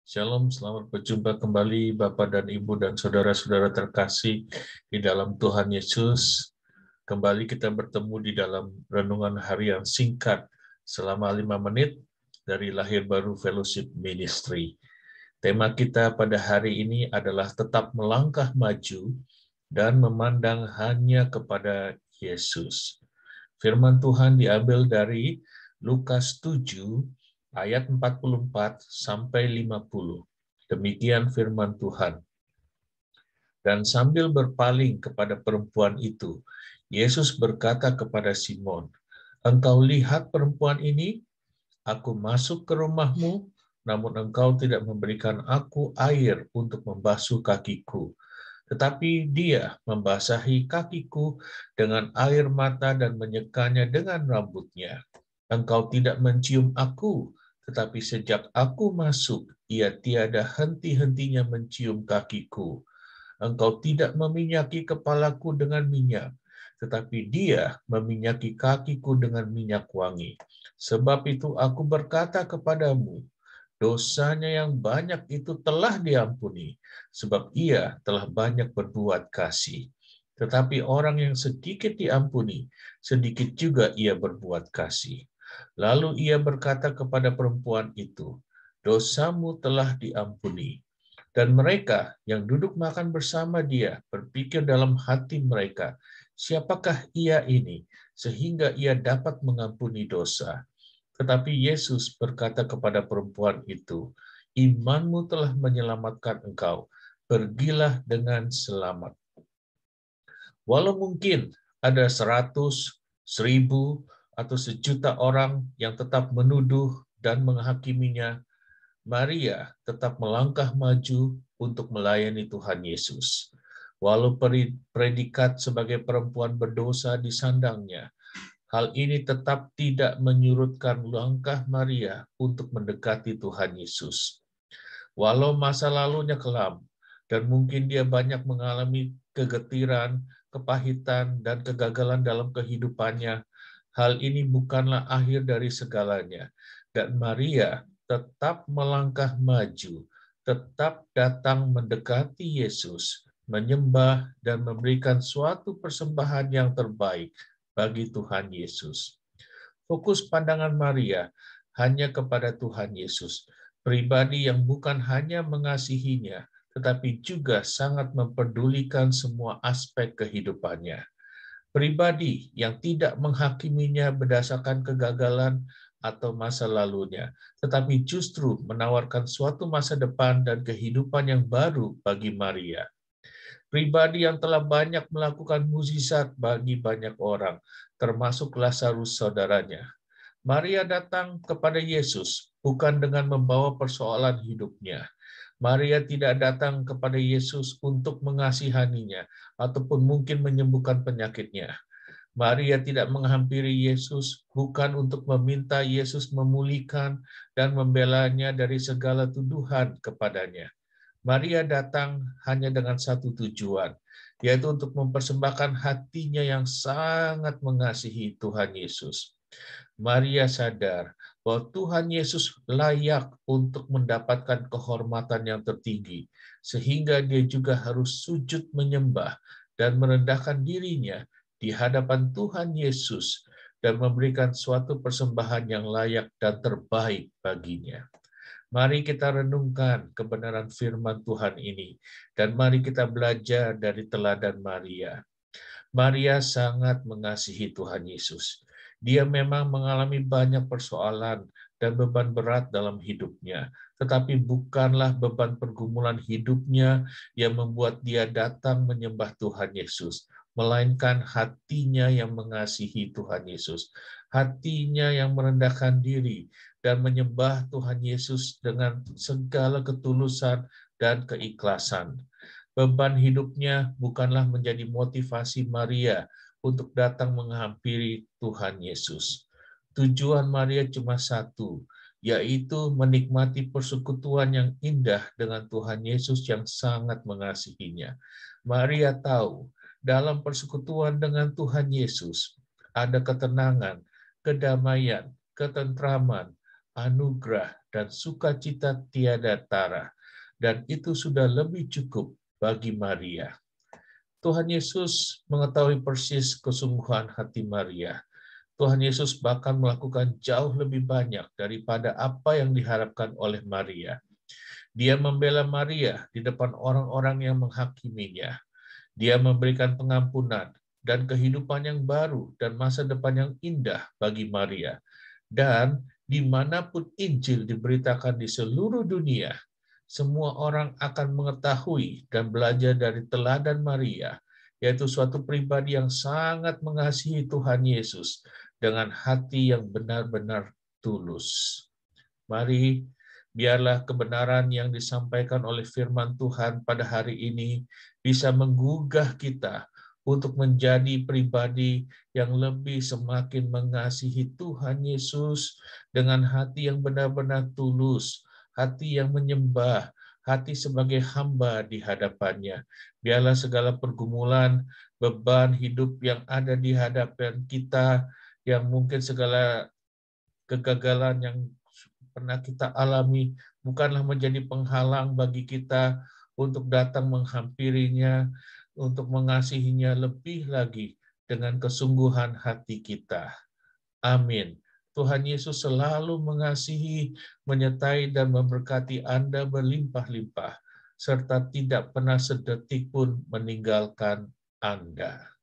Shalom, selamat berjumpa kembali Bapak dan Ibu dan saudara-saudara terkasih di dalam Tuhan Yesus. Kembali kita bertemu di dalam renungan harian singkat selama 5 menit dari Lahir Baru Fellowship Ministry. Tema kita pada hari ini adalah tetap melangkah maju dan memandang hanya kepada Yesus. Firman Tuhan diambil dari Lukas 7 ayat 44 sampai 50. Demikian firman Tuhan. Dan sambil berpaling kepada perempuan itu, Yesus berkata kepada Simon, "Engkau lihat perempuan ini? Aku masuk ke rumahmu, namun engkau tidak memberikan aku air untuk membasuh kakiku. Tetapi dia membasahi kakiku dengan air mata dan menyekanya dengan rambutnya. Engkau tidak mencium aku, tetapi sejak aku masuk, ia tiada henti-hentinya mencium kakiku. Engkau tidak meminyaki kepalaku dengan minyak, tetapi dia meminyaki kakiku dengan minyak wangi. Sebab itu aku berkata kepadamu, dosanya yang banyak itu telah diampuni, sebab ia telah banyak berbuat kasih. Tetapi orang yang sedikit diampuni, sedikit juga ia berbuat kasih. Lalu ia berkata kepada perempuan itu, dosamu telah diampuni. Dan mereka yang duduk makan bersama dia berpikir dalam hati mereka, siapakah ia ini, sehingga ia dapat mengampuni dosa. Tetapi Yesus berkata kepada perempuan itu, imanmu telah menyelamatkan engkau, pergilah dengan selamat. Walau mungkin ada 100, 1000, atau 1.000.000 orang yang tetap menuduh dan menghakiminya, Maria tetap melangkah maju untuk melayani Tuhan Yesus. Walau predikat sebagai perempuan berdosa disandangnya, hal ini tetap tidak menyurutkan langkah Maria untuk mendekati Tuhan Yesus. Walau masa lalunya kelam, dan mungkin dia banyak mengalami kegetiran, kepahitan, dan kegagalan dalam kehidupannya, hal ini bukanlah akhir dari segalanya. Dan Maria tetap melangkah maju, tetap datang mendekati Yesus, menyembah dan memberikan suatu persembahan yang terbaik bagi Tuhan Yesus. Fokus pandangan Maria hanya kepada Tuhan Yesus, pribadi yang bukan hanya mengasihinya, tetapi juga sangat memperdulikan semua aspek kehidupannya. Pribadi yang tidak menghakiminya berdasarkan kegagalan atau masa lalunya, tetapi justru menawarkan suatu masa depan dan kehidupan yang baru bagi Maria. Pribadi yang telah banyak melakukan mukjizat bagi banyak orang, termasuk Lazarus saudaranya. Maria datang kepada Yesus bukan dengan membawa persoalan hidupnya. Maria tidak datang kepada Yesus untuk mengasihaninya ataupun mungkin menyembuhkan penyakitnya. Maria tidak menghampiri Yesus bukan untuk meminta Yesus memulihkan dan membelanya dari segala tuduhan kepadanya. Maria datang hanya dengan satu tujuan, yaitu untuk mempersembahkan hatinya yang sangat mengasihi Tuhan Yesus. Maria sadar bahwa Tuhan Yesus layak untuk mendapatkan kehormatan yang tertinggi, sehingga dia juga harus sujud menyembah dan merendahkan dirinya di hadapan Tuhan Yesus dan memberikan suatu persembahan yang layak dan terbaik baginya. Mari kita renungkan kebenaran firman Tuhan ini, dan mari kita belajar dari teladan Maria. Maria sangat mengasihi Tuhan Yesus. Dia memang mengalami banyak persoalan dan beban berat dalam hidupnya, tetapi bukanlah beban pergumulan hidupnya yang membuat dia datang menyembah Tuhan Yesus, melainkan hatinya yang mengasihi Tuhan Yesus, hatinya yang merendahkan diri dan menyembah Tuhan Yesus dengan segala ketulusan dan keikhlasan. Beban hidupnya bukanlah menjadi motivasi Maria untuk datang menghampiri Tuhan Yesus. Tujuan Maria cuma satu, yaitu menikmati persekutuan yang indah dengan Tuhan Yesus yang sangat mengasihinya. Maria tahu, dalam persekutuan dengan Tuhan Yesus, ada ketenangan, kedamaian, ketentraman, anugerah, dan sukacita tiada tara. Dan itu sudah lebih cukup bagi Maria. Tuhan Yesus mengetahui persis kesungguhan hati Maria. Tuhan Yesus bahkan melakukan jauh lebih banyak daripada apa yang diharapkan oleh Maria. Dia membela Maria di depan orang-orang yang menghakiminya. Dia memberikan pengampunan dan kehidupan yang baru dan masa depan yang indah bagi Maria. Dan dimanapun Injil diberitakan di seluruh dunia, semua orang akan mengetahui dan belajar dari teladan Maria, yaitu suatu pribadi yang sangat mengasihi Tuhan Yesus dengan hati yang benar-benar tulus. Mari, biarlah kebenaran yang disampaikan oleh firman Tuhan pada hari ini bisa menggugah kita untuk menjadi pribadi yang lebih semakin mengasihi Tuhan Yesus dengan hati yang benar-benar tulus, hati yang menyembah, hati sebagai hamba di hadapannya. Biarlah segala pergumulan, beban hidup yang ada di hadapan kita, yang mungkin segala kegagalan yang pernah kita alami bukanlah menjadi penghalang bagi kita untuk datang menghampirinya, untuk mengasihinya lebih lagi dengan kesungguhan hati kita. Amin. Tuhan Yesus selalu mengasihi, menyertai, dan memberkati Anda berlimpah-limpah, serta tidak pernah sedetik pun meninggalkan Anda.